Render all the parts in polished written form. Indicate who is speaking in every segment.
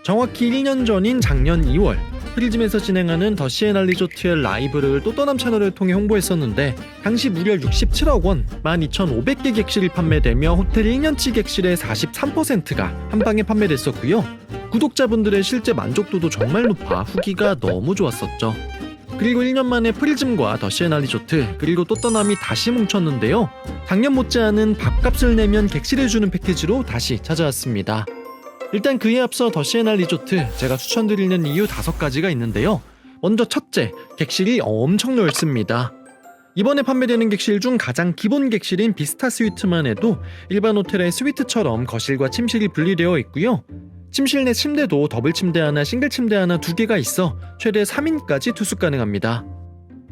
Speaker 1: 정확히 1년 전인 작년 2월 프리즘에서 진행하는 더 시에나 리조트의 라이브를 또 떠남 채널을 통해 홍보했었는데 당시 무려 67억 원, 12,500개 객실이 판매되며 호텔 1년치 객실의 43%가 한방에 판매됐었고요. 구독자분들의 실제 만족도도 정말 높아 후기가 너무 좋았었죠. 그리고 1년 만에 프리즘과 더 시에나 리조트 그리고 또 떠남이 다시 뭉쳤는데요. 작년 못지않은 밥값을 내면 객실을 주는 패키지로 다시 찾아왔습니다. 일단 그에 앞서 더 시에나 리조트 제가 추천드리는 이유 5가지가 있는데요. 먼저 첫째, 객실이 엄청 넓습니다. 이번에 판매되는 객실 중 가장 기본 객실인 비스타 스위트만 해도 일반 호텔의 스위트처럼 거실과 침실이 분리되어 있고요. 침실 내 침대도 더블 침대 하나, 싱글 침대 하나 2개가 있어 최대 3인까지 투숙 가능합니다.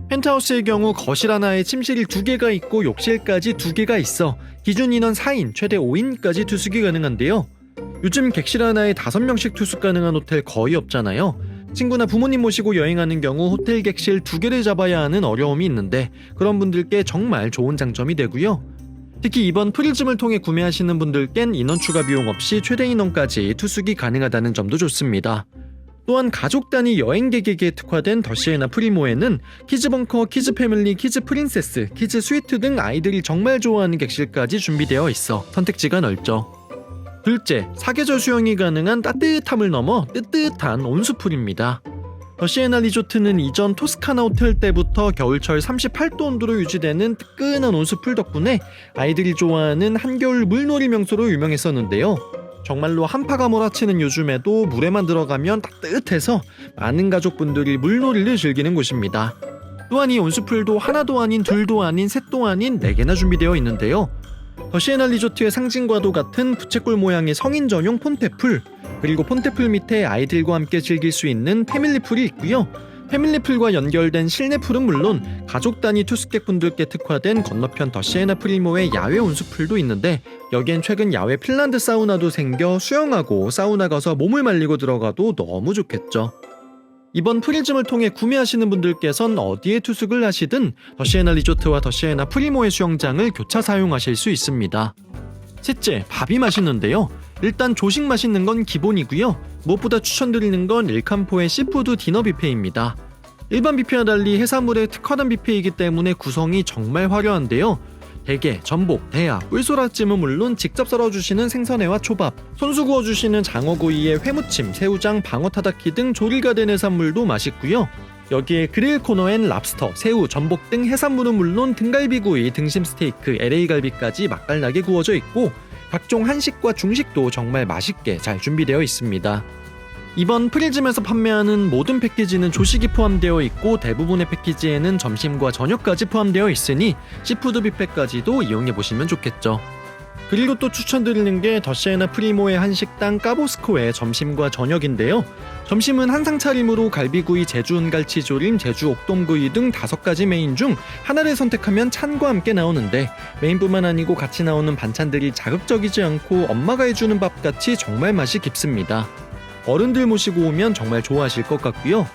Speaker 1: 펜트하우스의 경우 거실 하나에 침실이 2개가 있고 욕실까지 2개가 있어 기준 인원 4인, 최대 5인까지 투숙이 가능한데요. 요즘 객실 하나에 5명씩 투숙 가능한 호텔 거의 없잖아요. 친구나 부모님 모시고 여행하는 경우 호텔 객실 2개를 잡아야 하는 어려움이 있는데 그런 분들께 정말 좋은 장점이 되고요. 특히 이번 프리즘을 통해 구매하시는 분들께는 인원 추가 비용 없이 최대 인원까지 투숙이 가능하다는 점도 좋습니다. 또한 가족 단위 여행객에게 특화된 더 시에나 프리모에는 키즈벙커, 키즈패밀리, 키즈프린세스, 키즈스위트 등 아이들이 정말 좋아하는 객실까지 준비되어 있어 선택지가 넓죠. 둘째, 사계절 수영이 가능한 따뜻함을 넘어 뜨뜻한 온수풀입니다. 더 시에나 리조트는 이전 토스카나 호텔 때부터 겨울철 38도 온도로 유지되는 뜨끈한 온수풀 덕분에 아이들이 좋아하는 한겨울 물놀이 명소로 유명했었는데요. 정말로 한파가 몰아치는 요즘에도 물에만 들어가면 따뜻해서 많은 가족분들이 물놀이를 즐기는 곳입니다. 또한 이 온수풀도 하나도 아닌 둘도 아닌 셋도 아닌 4개나 준비되어 있는데요. 더 시에나 리조트의 상징과도 같은 부채꼴 모양의 성인 전용 폰테풀, 그리고 폰테풀 밑에 아이들과 함께 즐길 수 있는 패밀리풀이 있고요. 패밀리풀과 연결된 실내풀은 물론 가족 단위 투숙객분들께 특화된 건너편 더 시에나 프리모의 야외 온수풀도 있는데 여기엔 최근 야외 핀란드 사우나도 생겨 수영하고 사우나 가서 몸을 말리고 들어가도 너무 좋겠죠. 이번 프리즘을 통해 구매하시는 분들께선 어디에 투숙을 하시든 더 시에나 리조트와 더 시에나 프리모의 수영장을 교차 사용하실 수 있습니다. 셋째, 밥이 맛있는데요. 일단 조식 맛있는 건 기본이고요. 무엇보다 추천드리는 건 일칸포의 시푸드 디너 뷔페입니다. 일반 뷔페와 달리 해산물에 특화된 뷔페이기 때문에 구성이 정말 화려한데요. 대게, 전복, 대하, 꿀소라찜은 물론 직접 썰어주시는 생선회와 초밥, 손수 구워주시는 장어구이에 회무침, 새우장, 방어 타다키 등 조리가 된 해산물도 맛있고요. 여기에 그릴 코너엔 랍스터, 새우, 전복 등 해산물은 물론 등갈비구이, 등심 스테이크, LA갈비까지 맛깔나게 구워져 있고 각종 한식과 중식도 정말 맛있게 잘 준비되어 있습니다. 이번 프리즘에서 판매하는 모든 패키지는 조식이 포함되어 있고 대부분의 패키지에는 점심과 저녁까지 포함되어 있으니 시푸드 뷔페까지도 이용해보시면 좋겠죠. 그리고 또 추천드리는 게 더 시에나 프리모의 한식당 까보스코의 점심과 저녁인데요. 점심은 한상 차림으로 갈비구이, 제주 은갈치조림, 제주 옥돔구이 등 5가지 메인 중 하나를 선택하면 찬과 함께 나오는데 메인뿐만 아니고 같이 나오는 반찬들이 자극적이지 않고 엄마가 해주는 밥같이 정말 맛이 깊습니다. 어른들 모시고 오면 정말 좋아하실 것 같고요.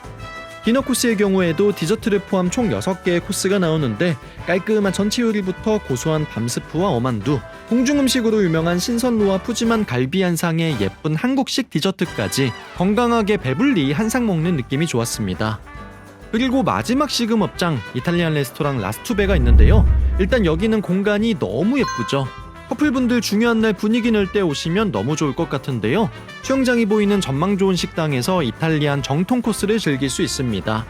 Speaker 1: 디너 코스의 경우에도 디저트를 포함 총 6개의 코스가 나오는데 깔끔한 전체 요리부터 고소한 밤스프와 어만두, 공중음식으로 유명한 신선루와 푸짐한 갈비 한 상에 예쁜 한국식 디저트까지 건강하게 배불리 한 상 먹는 느낌이 좋았습니다. 그리고 마지막 시금업장 이탈리안 레스토랑 라스투베가 있는데요. 일단 여기는 공간이 너무 예쁘죠. 커플분들 중요한 날 분위기 낼 때 오시면 너무 좋을 것 같은데요. 수영장이 보이는 전망 좋은 식당에서 이탈리안 정통 코스를 즐길 수 있습니다.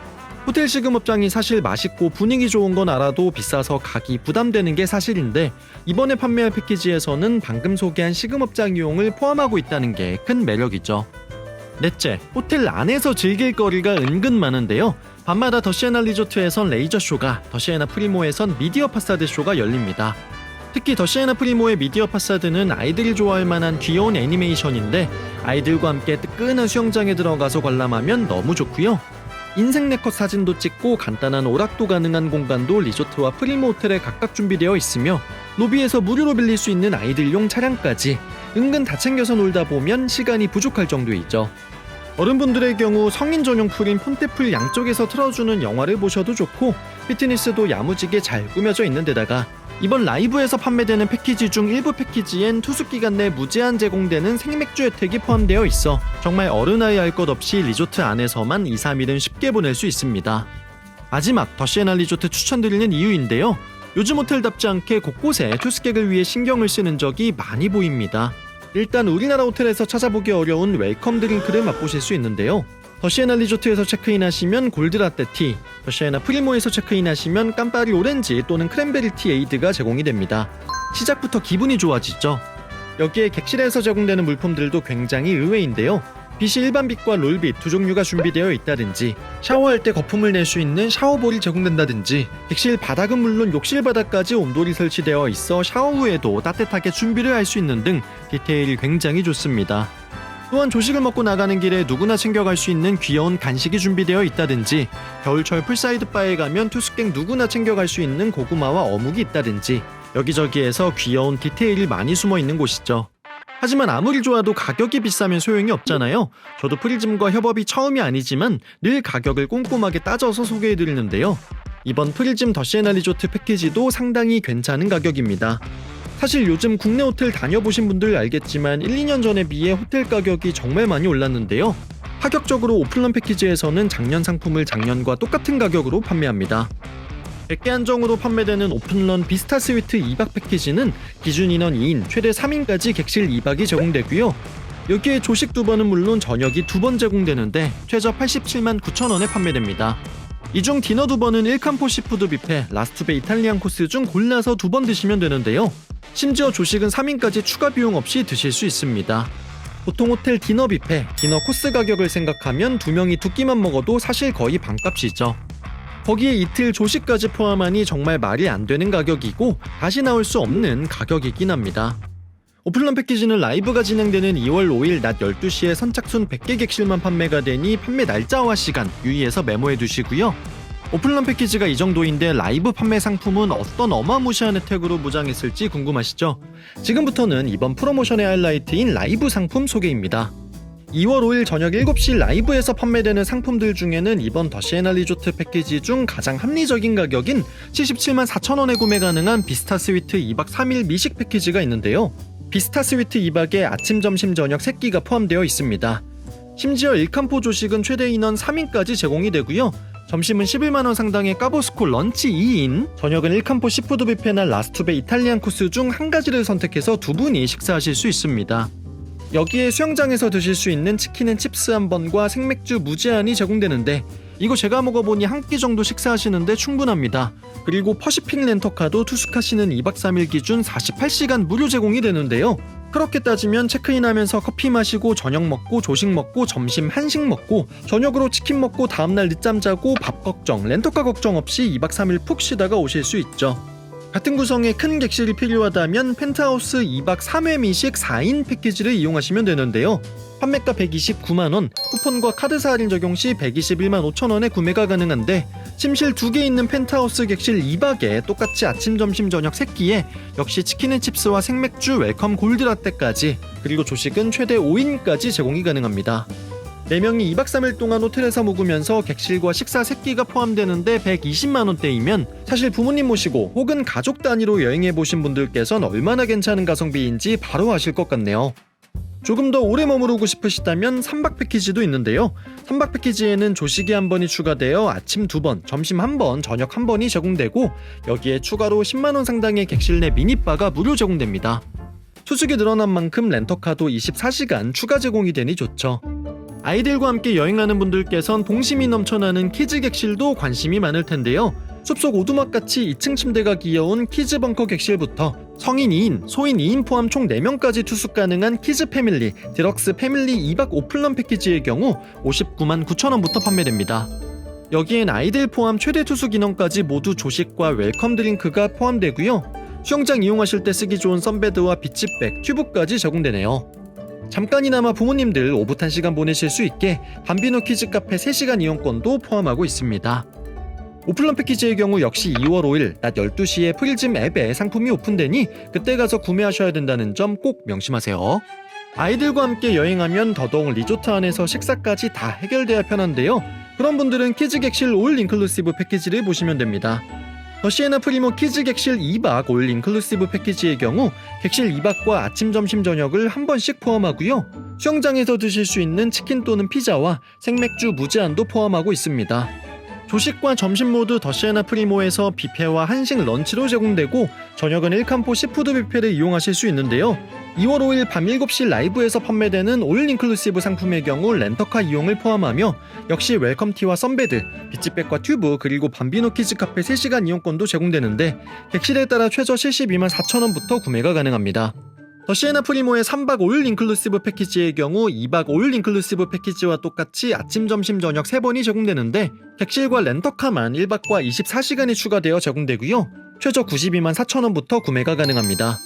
Speaker 1: 호텔 시금업장이 사실 맛있고 분위기 좋은 건 알아도 비싸서 가기 부담되는 게 사실인데 이번에 판매할 패키지에서는 방금 소개한 시금업장 이용을 포함하고 있다는 게 큰 매력이죠. 넷째, 호텔 안에서 즐길 거리가 은근 많은데요. 밤마다 더 시에나 리조트에선 레이저쇼가, 더 시에나 프리모에선 미디어 파사드 쇼가 열립니다. 특히 더 시에나 프리모의 미디어 파사드는 아이들이 좋아할 만한 귀여운 애니메이션인데 아이들과 함께 뜨끈한 수영장에 들어가서 관람하면 너무 좋고요. 인생 네컷 사진도 찍고 간단한 오락도 가능한 공간도 리조트와 프리모 호텔에 각각 준비되어 있으며 로비에서 무료로 빌릴 수 있는 아이들용 차량까지 은근 다 챙겨서 놀다 보면 시간이 부족할 정도이죠. 어른분들의 경우 성인 전용 풀인 폰테풀 양쪽에서 틀어주는 영화를 보셔도 좋고 피트니스도 야무지게 잘 꾸며져 있는 데다가 이번 라이브에서 판매되는 패키지 중 일부 패키지엔 투숙기간 내 무제한 제공되는 생맥주 혜택이 포함되어 있어 정말 어른아이 할 것 없이 리조트 안에서만 2, 3일은 쉽게 보낼 수 있습니다. 마지막 더시애나 리조트 추천드리는 이유인데요. 요즘 호텔답지 않게 곳곳에 투숙객을 위해 신경을 쓰는 적이 많이 보입니다. 일단 우리나라 호텔에서 찾아보기 어려운 웰컴 드링크를 맛보실 수 있는데요. 더시애나 리조트에서 체크인하시면 골드라떼티, 더시애나 프리모에서 체크인하시면 깜파리 오렌지 또는 크랜베리티 에이드가 제공이 됩니다. 시작부터 기분이 좋아지죠. 여기에 객실에서 제공되는 물품들도 굉장히 의외인데요. 빛이 일반 빛과 롤빛 두 종류가 준비되어 있다든지, 샤워할 때 거품을 낼 수 있는 샤워볼이 제공된다든지, 객실 바닥은 물론 욕실 바닥까지 온돌이 설치되어 있어 샤워 후에도 따뜻하게 준비를 할 수 있는 등 디테일이 굉장히 좋습니다. 또한 조식을 먹고 나가는 길에 누구나 챙겨갈 수 있는 귀여운 간식이 준비되어 있다든지, 겨울철 풀사이드 바에 가면 투숙객 누구나 챙겨갈 수 있는 고구마와 어묵이 있다든지, 여기저기에서 귀여운 디테일이 많이 숨어 있는 곳이죠. 하지만 아무리 좋아도 가격이 비싸면 소용이 없잖아요. 저도 프리즘과 협업이 처음이 아니지만 늘 가격을 꼼꼼하게 따져서 소개해드리는데요. 이번 프리즘 더시애나 리조트 패키지도 상당히 괜찮은 가격입니다. 사실 요즘 국내 호텔 다녀보신 분들 알겠지만 1, 2년 전에 비해 호텔 가격이 정말 많이 올랐는데요. 파격적으로 오픈런 패키지에서는 작년 상품을 작년과 똑같은 가격으로 판매합니다. 100개 한정으로 판매되는 오픈런 비스타 스위트 2박 패키지는 기준 인원 2인, 최대 3인까지 객실 2박이 제공되고요. 여기에 조식 2번은 물론 저녁이 2번 제공되는데 최저 87만 9천 원에 판매됩니다. 이 중 디너 2번은 일캄포 시푸드 뷔페, 라스투베 이탈리안 코스 중 골라서 2번 드시면 되는데요. 심지어 조식은 3인까지 추가 비용 없이 드실 수 있습니다. 보통 호텔 디너 뷔페, 디너 코스 가격을 생각하면 2명이 2끼만 먹어도 사실 거의 반값이죠. 거기에 이틀 조식까지 포함하니 정말 말이 안 되는 가격이고 다시 나올 수 없는 가격이긴 합니다. 오픈런 패키지는 라이브가 진행되는 2월 5일 낮 12시에 선착순 100개 객실만 판매가 되니 판매 날짜와 시간 유의해서 메모해 두시고요. 오픈런 패키지가 이 정도인데 라이브 판매 상품은 어떤 어마무시한 혜택으로 무장했을지 궁금하시죠? 지금부터는 이번 프로모션의 하이라이트인 라이브 상품 소개입니다. 2월 5일 저녁 7시 라이브에서 판매되는 상품들 중에는 이번 더시애나 리조트 패키지 중 가장 합리적인 가격인 77만 4천 원에 구매 가능한 비스타 스위트 2박 3일 미식 패키지가 있는데요. 비스타 스위트 2박에 아침, 점심, 저녁 3끼가 포함되어 있습니다. 심지어 일캄포 조식은 최대 인원 3인까지 제공이 되고요. 점심은 11만원 상당의 까보스코 런치 2인, 저녁은 일캄포 시푸드 뷔페나 라스투베 이탈리안 코스 중 한 가지를 선택해서 2분이 식사하실 수 있습니다. 여기에 수영장에서 드실 수 있는 치킨 앤 칩스 한 번과 생맥주 무제한이 제공되는데 이거 제가 먹어보니 한 끼 정도 식사하시는데 충분합니다. 그리고 퍼시픽 렌터카도 투숙하시는 2박 3일 기준 48시간 무료 제공이 되는데요. 그렇게 따지면 체크인하면서 커피 마시고 저녁 먹고 조식 먹고 점심 한식 먹고 저녁으로 치킨 먹고 다음날 늦잠 자고 밥 걱정, 렌터카 걱정 없이 2박 3일 푹 쉬다가 오실 수 있죠. 같은 구성의 큰 객실이 필요하다면 펜트하우스 2박 3회 미식 4인 패키지를 이용하시면 되는데요. 판매가 129만원, 쿠폰과 카드사 할인 적용 시 121만 5천원에 구매가 가능한데 침실 2개 있는 펜트하우스 객실 2박에 똑같이 아침, 점심, 저녁 3끼에 역시 치킨앤칩스와 생맥주, 웰컴 골드라떼까지, 그리고 조식은 최대 5인까지 제공이 가능합니다. 4명이 2박 3일 동안 호텔에서 묵으면서 객실과 식사 3끼가 포함되는데 120만원대이면 사실 부모님 모시고 혹은 가족 단위로 여행해보신 분들께선 얼마나 괜찮은 가성비인지 바로 아실 것 같네요. 조금 더 오래 머무르고 싶으시다면 3박 패키지도 있는데요. 3박 패키지에는 조식이 한 번이 추가되어 아침 2번, 점심 1번, 저녁 1번이 제공되고 여기에 추가로 10만원 상당의 객실 내 미니바가 무료 제공됩니다. 투숙이 늘어난 만큼 렌터카도 24시간 추가 제공이 되니 좋죠. 아이들과 함께 여행하는 분들께선 동심이 넘쳐나는 키즈 객실도 관심이 많을 텐데요. 숲속 오두막같이 2층 침대가 귀여운 키즈 벙커 객실부터 성인 2인, 소인 2인 포함 총 4명까지 투숙 가능한 키즈 패밀리, 디럭스 패밀리 2박 오픈런 패키지의 경우 59만 9천원부터 판매됩니다. 여기엔 아이들 포함 최대 투숙 인원까지 모두 조식과 웰컴 드링크가 포함되고요. 수영장 이용하실 때 쓰기 좋은 선베드와 비치백, 튜브까지 제공되네요. 잠깐이나마 부모님들 오붓한 시간 보내실 수 있게 밤비노 키즈 카페 3시간 이용권도 포함하고 있습니다. 오픈런 패키지의 경우 역시 2월 5일 낮 12시에 프리즘 앱에 상품이 오픈되니 그때 가서 구매하셔야 된다는 점 꼭 명심하세요. 아이들과 함께 여행하면 더더욱 리조트 안에서 식사까지 다 해결돼야 편한데요. 그런 분들은 키즈 객실 올 인클루시브 패키지를 보시면 됩니다. 더 시에나 프리모 키즈 객실 2박 올 인클루시브 패키지의 경우 객실 2박과 아침, 점심, 저녁을 한 번씩 포함하고요. 수영장에서 드실 수 있는 치킨 또는 피자와 생맥주 무제한도 포함하고 있습니다. 조식과 점심 모두 더 시에나 프리모에서 뷔페와 한식 런치로 제공되고 저녁은 일칸포 시푸드 뷔페를 이용하실 수 있는데요. 2월 5일 밤 7시 라이브에서 판매되는 올 인클루시브 상품의 경우 렌터카 이용을 포함하며 역시 웰컴티와 선베드, 비치백과 튜브 그리고 밤비노 키즈 카페 3시간 이용권도 제공되는데 객실에 따라 최저 72만 4천원부터 구매가 가능합니다. 더 시에나 프리모의 3박 5일 인클루시브 패키지의 경우 2박 5일 인클루시브 패키지와 똑같이 아침, 점심, 저녁 3번이 제공되는데 객실과 렌터카만 1박과 24시간이 추가되어 제공되고요. 최저 92만 4천원부터 구매가 가능합니다.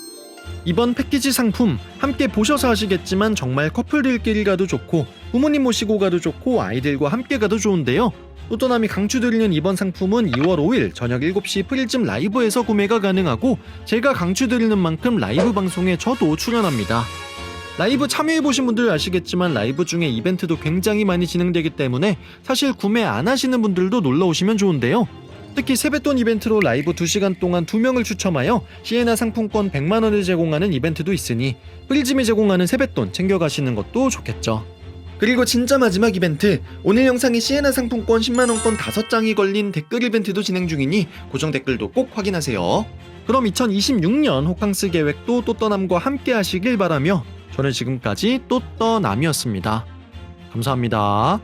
Speaker 1: 이번 패키지 상품 함께 보셔서 아시겠지만 정말 커플들끼리 가도 좋고 부모님 모시고 가도 좋고 아이들과 함께 가도 좋은데요. 또또남이 강추드리는 이번 상품은 2월 5일 저녁 7시 프릴즘 라이브에서 구매가 가능하고 제가 강추드리는 만큼 라이브 방송에 저도 출연합니다. 라이브 참여해보신 분들 아시겠지만 라이브 중에 이벤트도 굉장히 많이 진행되기 때문에 사실 구매 안 하시는 분들도 놀러오시면 좋은데요. 특히 세뱃돈 이벤트로 라이브 2시간 동안 2명을 추첨하여 시에나 상품권 100만원을 제공하는 이벤트도 있으니 프릴즘이 제공하는 세뱃돈 챙겨가시는 것도 좋겠죠. 그리고 진짜 마지막 이벤트, 오늘 영상에 시에나 상품권 10만원권 5장이 걸린 댓글 이벤트도 진행 중이니 고정 댓글도 꼭 확인하세요. 그럼 2026년 호캉스 계획도 또떠남과 함께 하시길 바라며 저는 지금까지 또떠남이었습니다. 감사합니다.